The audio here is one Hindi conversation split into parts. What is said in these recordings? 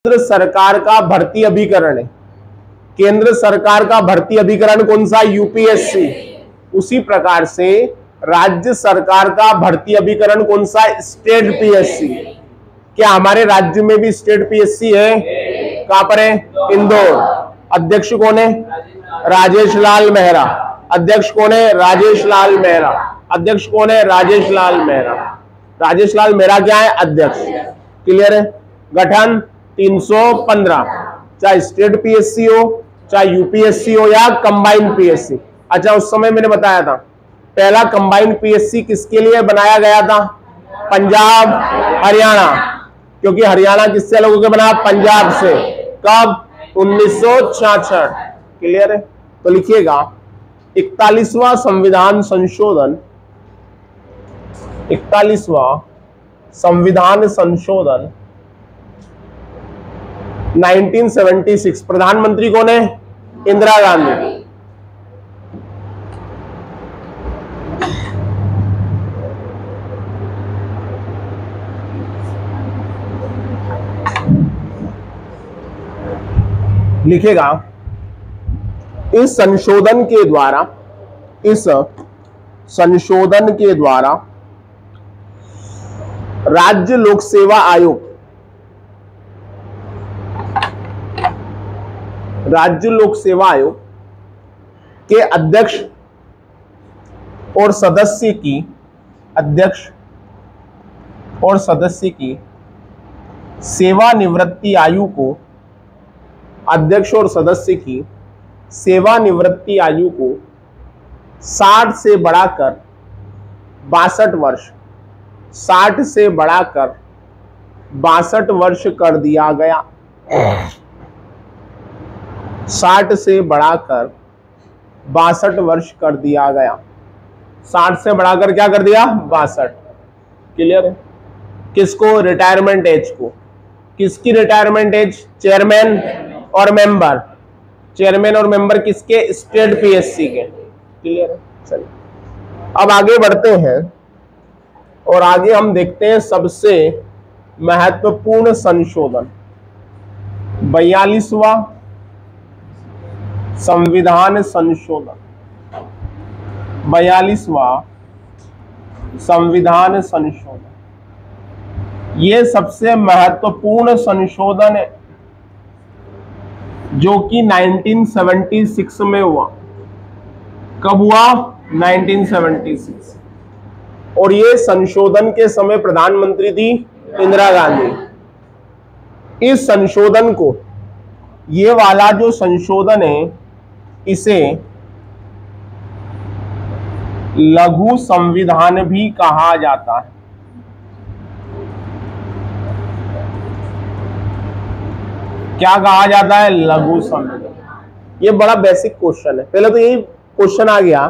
केंद्र सरकार का भर्ती अभिकरण है। केंद्र सरकार का भर्ती अभिकरण कौन सा? यूपीएससी। उसी प्रकार से राज्य सरकार का भर्ती अभिकरण कौन सा? State PSC. क्या हमारे राज्य में भी स्टेट पीएससी है? कहां पर है? इंदौर। अध्यक्ष कौन है? राजेश लाल मेहरा। अध्यक्ष कौन है? राजेश लाल मेहरा। अध्यक्ष कौन है? राजेश लाल मेहरा। राजेश लाल मेहरा क्या है? अध्यक्ष। क्लियर है? गठन 315, चाहे स्टेट पीएससी हो, चाहे यूपीएससी हो या कंबाइंड पीएससी। अच्छा, उस समय मैंने बताया था पहला कंबाइंड पीएससी किसके लिए बनाया गया था? पंजाब हरियाणा, क्योंकि हरियाणा किससे अलग होकर बना? पंजाब से। कब? 1966। क्लियर है? तो लिखिएगा 41वां संविधान संशोधन, 41वां संविधान संशोधन 1976। प्रधानमंत्री कौन है? इंदिरा गांधी। लिखेगा इस संशोधन के द्वारा, इस संशोधन के द्वारा राज्य लोक सेवा आयोग, राज्य लोक सेवा आयोग के अध्यक्ष और सदस्य की, अध्यक्ष और सदस्य की सेवानिवृत्ति आयु को, अध्यक्ष और सदस्य की सेवानिवृत्ति आयु को 60 से बढ़ाकर 62 वर्ष, 60 से बढ़ाकर 62 वर्ष कर दिया गया। 60 से बढ़ाकर 62 वर्ष कर दिया गया। 60 से बढ़ाकर क्या कर दिया? 62। क्लियर है? किसको? रिटायरमेंट एज को। किसकी रिटायरमेंट एज? चेयरमैन और मेंबर। चेयरमैन और मेंबर किसके? स्टेट पीएससी के। क्लियर है? चलिए अब आगे बढ़ते हैं और आगे हम देखते हैं सबसे महत्वपूर्ण संशोधन, 42वां संविधान संशोधन। 42वां संविधान संशोधन, यह सबसे महत्वपूर्ण संशोधन है जो कि 1976 में हुआ। कब हुआ? 1976। और ये संशोधन के समय प्रधानमंत्री थी इंदिरा गांधी। इस संशोधन को, ये वाला जो संशोधन है, इसे लघु संविधान भी कहा जाता है। क्या कहा जाता है? लघु संविधान। ये बड़ा बेसिक क्वेश्चन है। पहले तो यही क्वेश्चन आ गया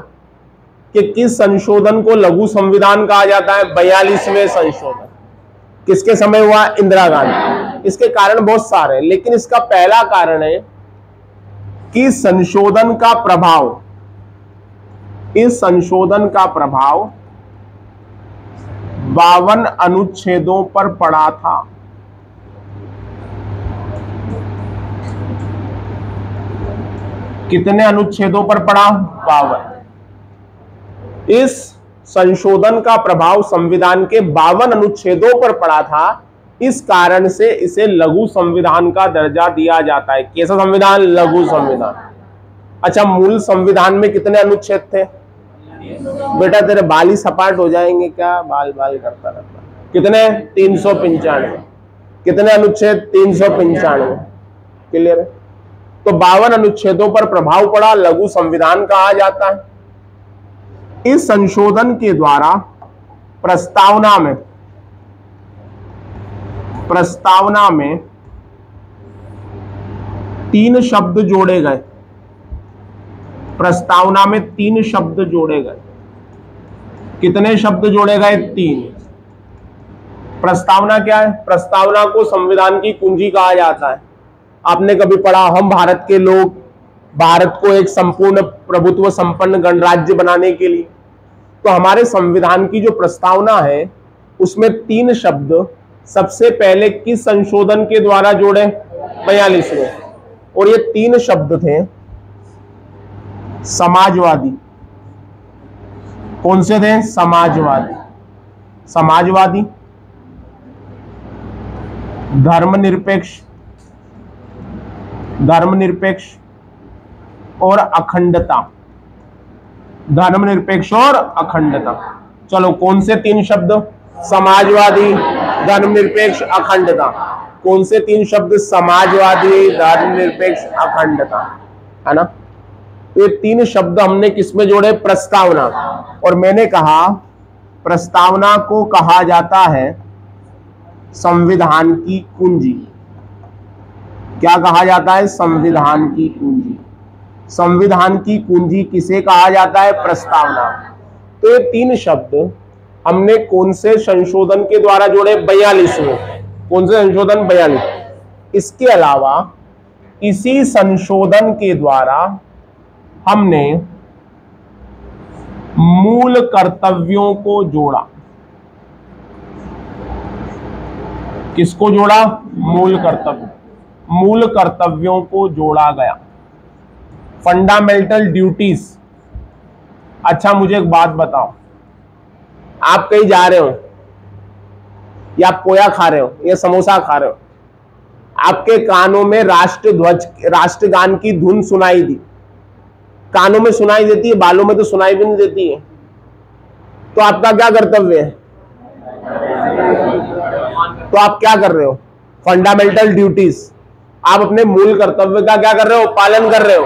कि किस संशोधन को लघु संविधान कहा जाता है? 42वें संशोधन। किसके समय हुआ? इंदिरा गांधी। इसके कारण बहुत सारे हैं, लेकिन इसका पहला कारण है कि संशोधन का प्रभाव, इस संशोधन का प्रभाव 52 अनुच्छेदों पर पड़ा था। कितने अनुच्छेदों पर पड़ा? 52। इस संशोधन का प्रभाव संविधान के 52 अनुच्छेदों पर पड़ा था। इस कारण से इसे लघु संविधान का दर्जा दिया जाता है। कैसा संविधान? लघु संविधान। अच्छा, मूल संविधान में कितने अनुच्छेद थे? बेटा तेरे बाल ही सपाट हो जाएंगे क्या? बाल बाल करता रहता। कितने? 395। कितने अनुच्छेद? 395। क्लियर है? तो 52 अनुच्छेदों पर प्रभाव पड़ा, लघु संविधान कहा जाता है। इस संशोधन के द्वारा प्रस्तावना में 3 शब्द जोड़े गए। प्रस्तावना में 3 शब्द जोड़े गए। कितने शब्द जोड़े गए? 3। प्रस्तावना क्या है? प्रस्तावना को संविधान की कुंजी कहा जाता है। आपने कभी पढ़ा, हम भारत के लोग भारत को एक संपूर्ण प्रभुत्व संपन्न गणराज्य बनाने के लिए, तो हमारे संविधान की जो प्रस्तावना है उसमें 3 शब्द सबसे पहले किस संशोधन के द्वारा जोड़े? 42वें। और ये 3 शब्द थे, समाजवादी। कौन से थे? समाजवादी, समाजवादी, धर्मनिरपेक्ष, धर्मनिरपेक्ष और अखंडता, धर्मनिरपेक्ष और अखंडता। चलो कौन से 3 शब्द? समाजवादी, धर्मनिरपेक्ष, अखंडता। कौन से 3 शब्द? समाजवादी, धर्मनिरपेक्ष, अखंडता, है ना। तो ये 3 शब्द हमने किसमें जोड़े? प्रस्तावना। और मैंने कहा प्रस्तावना को कहा जाता है संविधान की कुंजी। क्या कहा जाता है? संविधान की कुंजी। संविधान की कुंजी किसे कहा जाता है? प्रस्तावना। तो ये 3 शब्द हमने कौन से संशोधन के द्वारा जोड़े? 42वें। कौन से संशोधन? 42। इसके अलावा इसी संशोधन के द्वारा हमने मूल कर्तव्यों को जोड़ा। किसको जोड़ा? मूल कर्तव्य, मूल कर्तव्यों को जोड़ा गया। Fundamental duties. अच्छा मुझे एक बात बताओ, आप कहीं जा रहे हो या पोया खा रहे हो या समोसा खा रहे हो, आपके कानों में राष्ट्रध्वज, राष्ट्रगान की धुन सुनाई दी। कानों में सुनाई देती है, बालों में तो सुनाई भी नहीं देती है। तो आपका क्या कर्तव्य है? तो आप क्या कर रहे हो? Fundamental duties. आप अपने मूल कर्तव्य का क्या कर रहे हो? पालन कर रहे हो।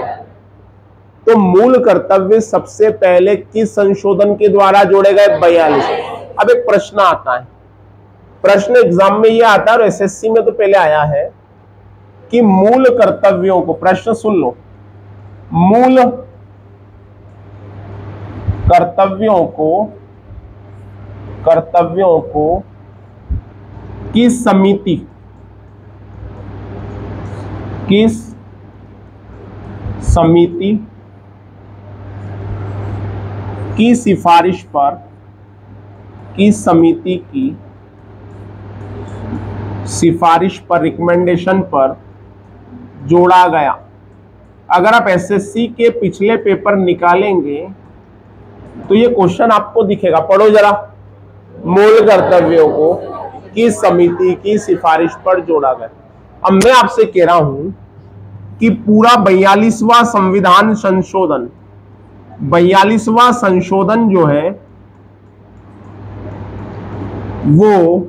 तो मूल कर्तव्य सबसे पहले किस संशोधन के द्वारा जोड़े गए? 42। अब एक प्रश्न आता है, प्रश्न एग्जाम में यह आता है और एसएससी में तो पहले आया है कि मूल कर्तव्यों को, प्रश्न सुन लो, मूल कर्तव्यों को किस समिति की सिफारिश पर, किस समिति की सिफारिश पर, रिकमेंडेशन पर जोड़ा गया? अगर आप एसएससी के पिछले पेपर निकालेंगे तो ये क्वेश्चन आपको दिखेगा, पढ़ो जरा। मूल कर्तव्यों को किस समिति की सिफारिश पर जोड़ा गया? अब मैं आपसे कह रहा हूं कि पूरा 42वां संविधान संशोधन, 42वां संशोधन जो है वो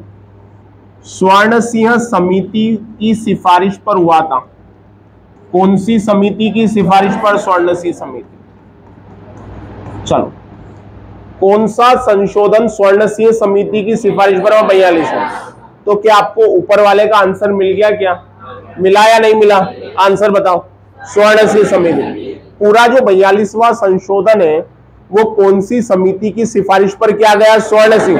स्वर्ण सिंह समिति की सिफारिश पर हुआ था। कौन सी समिति की सिफारिश पर? स्वर्ण सिंह समिति। चलो कौन सा संशोधन स्वर्ण सिंह समिति की सिफारिश पर? 42 है। तो क्या आपको ऊपर वाले का आंसर मिल गया? क्या मिला या नहीं मिला? आंसर बताओ। स्वर्ण सिंह समिति। पूरा जो 42वां संशोधन है वो कौन सी समिति की सिफारिश पर किया गया? स्वर्ण सिंह।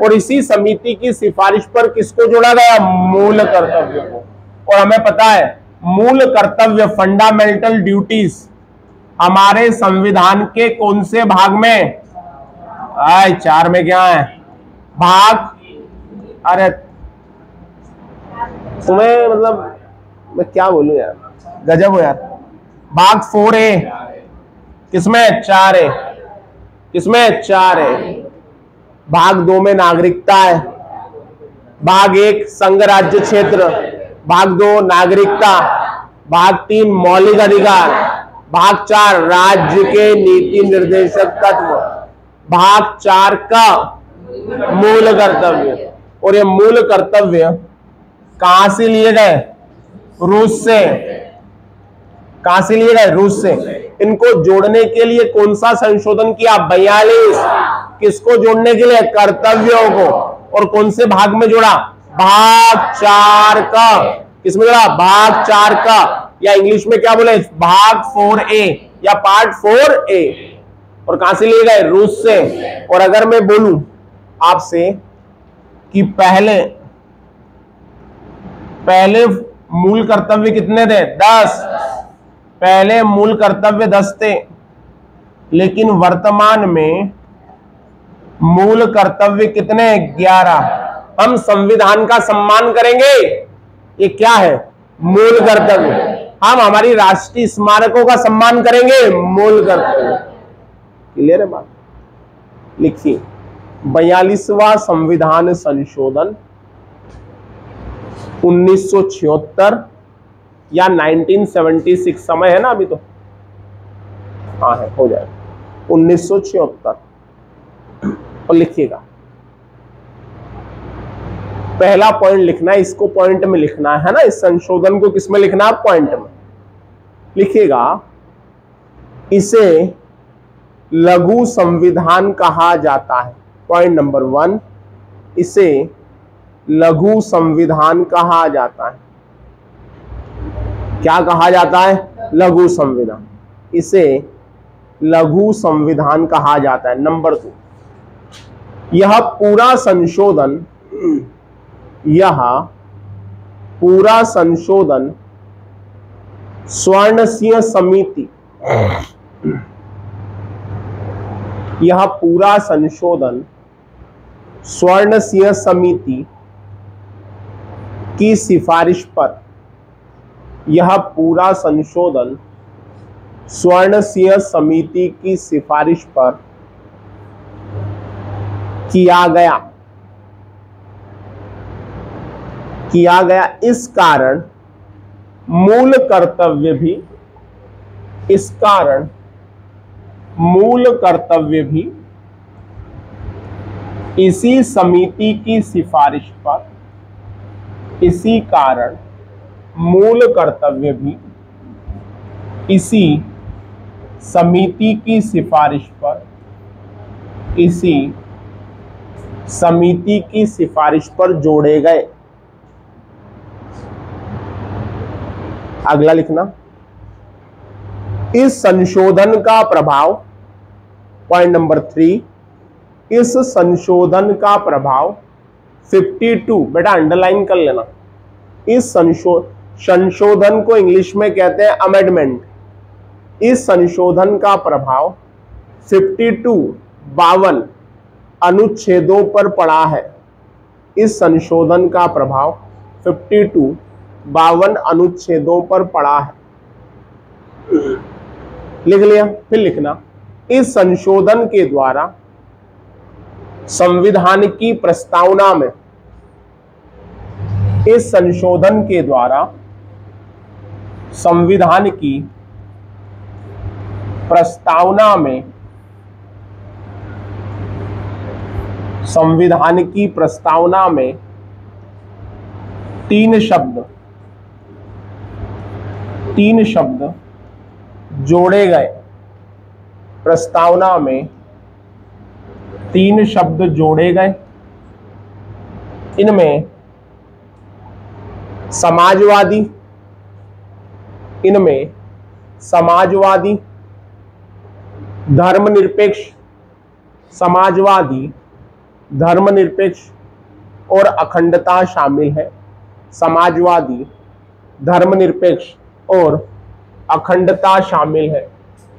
और इसी समिति की सिफारिश पर किसको जोड़ा गया? मूल कर्तव्य को। और हमें पता है मूल कर्तव्य, फंडामेंटल ड्यूटीज हमारे संविधान के कौन से भाग में? 4 में क्या है? भाग, अरे तुम्हें मतलब मैं क्या बोलूं यार, गजब हो यार। भाग 4A किसमें? 4A। किसमें? 4A। भाग 2 में नागरिकता है। भाग 1 संघ राज्य क्षेत्र, भाग 2 नागरिकता, भाग 3 मौलिक अधिकार, भाग 4 राज्य के नीति निर्देशक तत्व, भाग 4 का मूल कर्तव्य। और ये मूल कर्तव्य कहां से लिए गए? रूस से। कहां से लिए गए? रूस से। इनको जोड़ने के लिए कौन सा संशोधन किया? 42। किसको जोड़ने के लिए? कर्तव्यों को। और कौन से भाग में जोड़ा? भाग 4 का। किसमें जोड़ा? भाग 4 का, या इंग्लिश में क्या बोले? भाग 4A या पार्ट 4A। और कहां से लिए गए? रूस से। और अगर मैं बोलूं आपसे कि पहले मूल कर्तव्य कितने थे? 10। पहले मूल कर्तव्य 10 थे, लेकिन वर्तमान में मूल कर्तव्य कितने? 11। हम संविधान का सम्मान करेंगे, ये क्या है? मूल कर्तव्य। हम हमारी राष्ट्रीय स्मारकों का सम्मान करेंगे, मूल कर्तव्य। क्लियर है बात? लिखिए, 42वां संविधान संशोधन 1976 या 1976, समय है ना अभी तो, हाँ है, हो जाएगा 1976। और लिखिएगा, पहला पॉइंट लिखना है, इसको पॉइंट में लिखना है ना, इस संशोधन को किस में लिखना है? पॉइंट में लिखिएगा। इसे लघु संविधान कहा जाता है। पॉइंट नंबर 1, इसे लघु संविधान कहा जाता है। क्या कहा जाता है? लघु संविधान। इसे लघु संविधान कहा जाता है। नंबर 2, यह पूरा संशोधन स्वर्ण सिंह समिति, यह पूरा संशोधन स्वर्ण सिंह समिति की सिफारिश पर, यह पूरा संशोधन स्वर्ण सिंह समिति की सिफारिश पर किया गया। इस कारण मूल कर्तव्य भी इसी समिति की सिफारिश पर, इसी कारण मूल कर्तव्य भी इसी समिति की सिफारिश पर, इसी समिति की सिफारिश पर जोड़े गए। अगला लिखना, इस संशोधन का प्रभाव, पॉइंट नंबर 3, इस संशोधन का प्रभाव 52, बेटा अंडरलाइन कर लेना, इस संशोधन को इंग्लिश में कहते हैं अमेंडमेंट। इस संशोधन का प्रभाव 52 अनुच्छेदों पर पड़ा है। इस संशोधन का प्रभाव 52 अनुच्छेदों पर पड़ा है। लिख लिया? फिर लिखना, इस संशोधन के द्वारा संविधान की प्रस्तावना में, इस संशोधन के द्वारा संविधान की प्रस्तावना में, संविधान की प्रस्तावना में 3 शब्द जोड़े गए। प्रस्तावना में 3 शब्द जोड़े गए। इनमें समाजवादी, धर्मनिरपेक्ष और अखंडता शामिल है। समाजवादी, धर्मनिरपेक्ष और अखंडता शामिल है।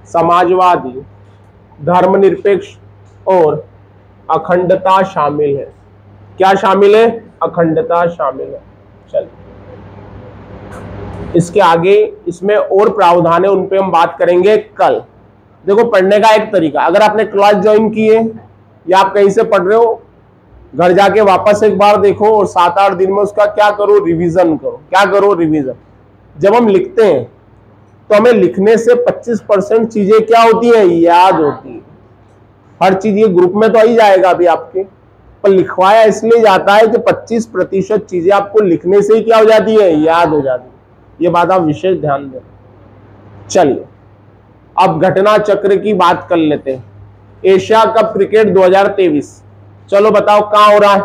समाजवादी, धर्मनिरपेक्ष और अखंडता शामिल है। क्या शामिल है? अखंडता शामिल है। चलिए, इसके आगे इसमें और प्रावधान है, उन पे हम बात करेंगे कल। देखो, पढ़ने का एक तरीका, अगर आपने क्लास ज्वाइन की है या आप कहीं से पढ़ रहे हो, घर जाके वापस एक बार देखो और 7-8 दिन में उसका क्या करो? रिवीजन करो। क्या करो? रिवीजन। जब हम लिखते हैं तो हमें लिखने से 25% चीजें क्या होती है? याद होती है। हर चीज ये ग्रुप में तो आ ही जाएगा अभी आपके, पर लिखवाया इसलिए जाता है कि 25% चीजें आपको लिखने से ही क्या हो जाती है? याद हो जाती है। ये बात आप विशेष ध्यान दें। चलिए, अब घटना चक्र की बात कर लेते हैं। एशिया कप क्रिकेट 2023, चलो बताओ कहां हो रहा है?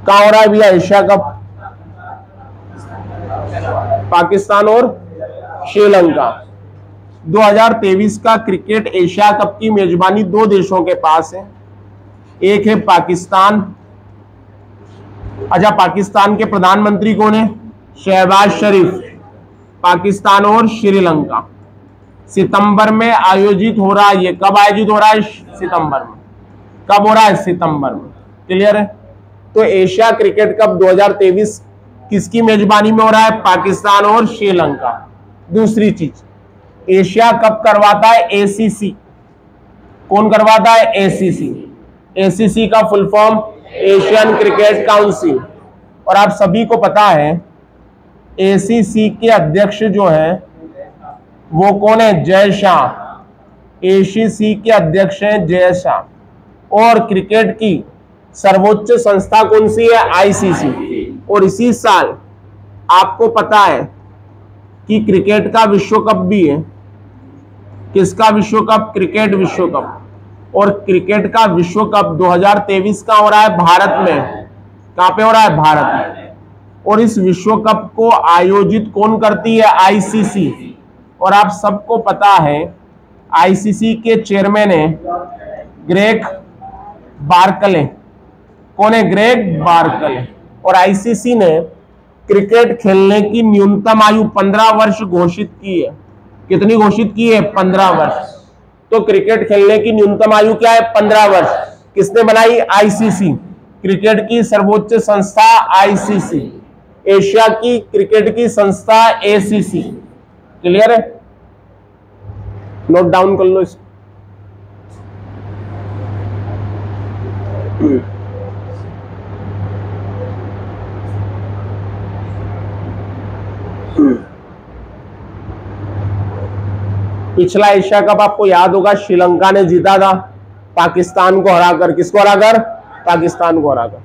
कहां हो रहा है भैया एशिया कप? पाकिस्तान और श्रीलंका। 2023 का क्रिकेट एशिया कप की मेजबानी 2 देशों के पास है। एक है पाकिस्तान। अच्छा, पाकिस्तान के प्रधानमंत्री कौन है? शहबाज शरीफ। पाकिस्तान और श्रीलंका सितंबर में आयोजित हो रहा है। ये कब आयोजित हो रहा है? सितंबर में। कब हो रहा है? सितंबर में। क्लियर है? तो एशिया क्रिकेट कप 2023 किसकी मेजबानी में हो रहा है? पाकिस्तान और श्रीलंका। दूसरी चीज, एशिया कप करवाता है एसीसी। कौन करवाता है? एसीसी। एसीसी का full form Asian cricket council. और आप सभी को पता है एसीसी के अध्यक्ष जो है वो कौन है? जय शाह। एसीसी के अध्यक्ष हैं जय शाह। और क्रिकेट की सर्वोच्च संस्था कौन सी है? आईसीसी। और इसी साल आपको पता है कि क्रिकेट का विश्व कप भी है। किसका विश्व कप? क्रिकेट विश्व कप। और क्रिकेट का विश्व कप 2023 का हो रहा है भारत में। कहां पे हो रहा है? भारत में। और इस विश्व कप को आयोजित कौन करती है? आईसीसी। और आप सबको पता है आईसीसी के चेयरमैन है ग्रेग बार्कले। कौन है? Greg Barclay. और आईसीसी ने क्रिकेट खेलने की न्यूनतम आयु 15 वर्ष घोषित की है। कितनी घोषित की है? 15 वर्ष। तो क्रिकेट खेलने की न्यूनतम आयु क्या है? 15 वर्ष। किसने बनाई? आईसीसी। क्रिकेट की सर्वोच्च संस्था आईसीसी। एशिया की क्रिकेट की संस्था एसीसी। क्लियर है? नोट डाउन कर लो इसको। पिछला एशिया कप आपको याद होगा श्रीलंका ने जीता था पाकिस्तान को हराकर। किसको हराकर? पाकिस्तान को हराकर।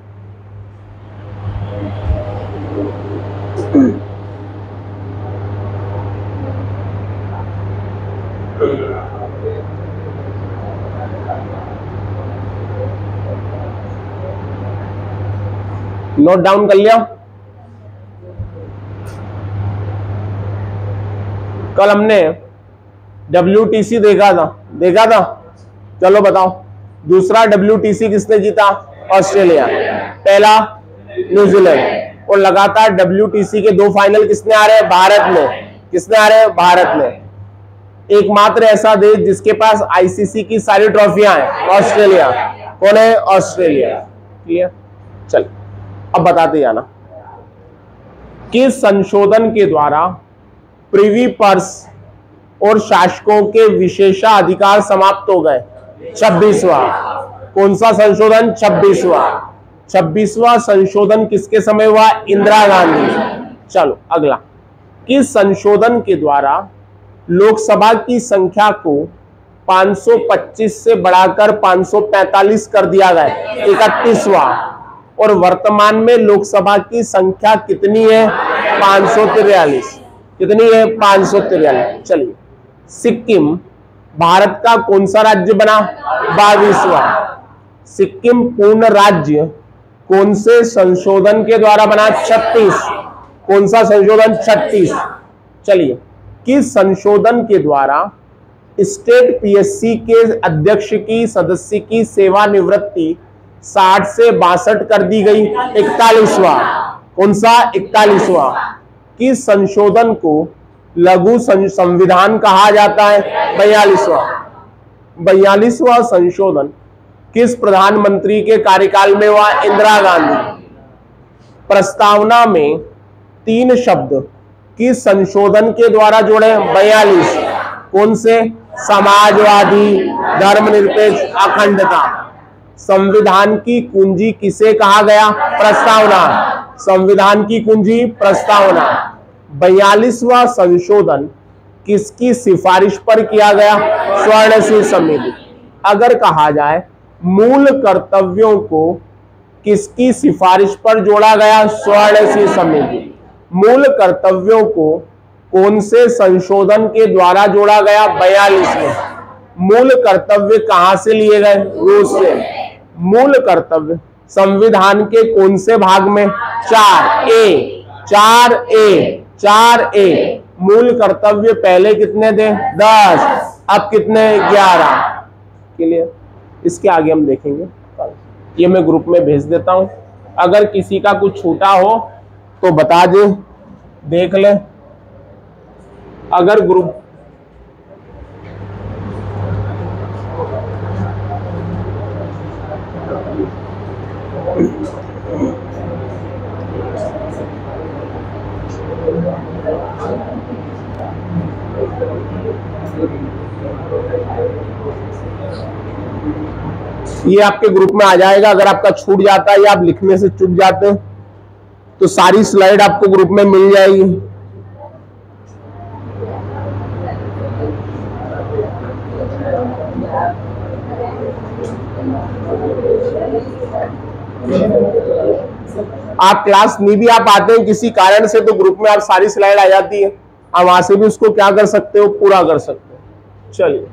नोट डाउन कर लिया? कल हमने WTC देखा था। चलो बताओ दूसरा WTC किसने जीता? ऑस्ट्रेलिया। पहला न्यूजीलैंड। और लगातार WTC के 2 फाइनल किसने आ रहे हैं? भारत में। किसने आ रहे हैं? भारत में। एकमात्र ऐसा देश जिसके पास आईसीसी की सारी ट्रॉफियां हैं, ऑस्ट्रेलिया। कौन है? ऑस्ट्रेलिया। क्लियर? चल अब बताते जाना। किस संशोधन के द्वारा प्रिवी पर्स और शासकों के विशेषाधिकार समाप्त हो गए? 26वां। कौन सा संशोधन? 26वां। 26वां संशोधन किसके समय हुआ? इंदिरा गांधी। चलो अगला, किस संशोधन के द्वारा लोकसभा की संख्या को 525 से बढ़ाकर 545 कर दिया गया? 31वां। और वर्तमान में लोकसभा की संख्या कितनी है? 543। कितनी है? 543। चलिए, सिक्किम भारत का कौन सा राज्य बना? 22वां। सिक्किम पूर्ण राज्य कौन से संशोधन के द्वारा बना? 36। कौन सा संशोधन? 36। चलिए, किस संशोधन के द्वारा स्टेट पीएससी के अध्यक्ष की सदस्य की सेवानिवृत्ति 60 से 62 कर दी गई? 41वां। कौन सा? 41वां। किस संशोधन को लघु संविधान कहा जाता है? 42वां। 42वां संशोधन किस प्रधानमंत्री के कार्यकाल में हुआ? इंदिरा गांधी। प्रस्तावना में 3 शब्द किस संशोधन के द्वारा जोड़े? 42। कौन से? समाजवादी, धर्मनिरपेक्ष, अखंडता। संविधान की कुंजी किसे कहा गया? प्रस्तावना। संविधान की कुंजी प्रस्तावना। 42वां संशोधन किसकी सिफारिश पर किया गया? स्वर्णसिंह समिति। अगर कहा जाए मूल कर्तव्यों को किसकी सिफारिश पर जोड़ा गया? स्वर्णसिंह समिति। मूल कर्तव्यों को कौन से संशोधन के द्वारा जोड़ा गया? 42 में। मूल कर्तव्य कहां से लिए गए? रूस से। मूल कर्तव्य संविधान के कौन से भाग में? 4A। 4A। मूल कर्तव्य पहले कितने थे? 10। अब कितने? 11। क्लियर? इसके आगे हम देखेंगे। ये मैं ग्रुप में भेज देता हूं। अगर किसी का कुछ छूटा हो तो बता दे, देख ले। अगर ग्रुप ये आपके ग्रुप में आ जाएगा। अगर आपका छूट जाता है या आप लिखने से चूक जाते हैं तो सारी स्लाइड आपको ग्रुप में मिल जाएगी। आप क्लास नहीं भी आप आते हैं किसी कारण से तो ग्रुप में आप सारी स्लाइड आ जाती है, आप वहां से भी उसको क्या कर सकते हो, पूरा कर सकते हो। चलिए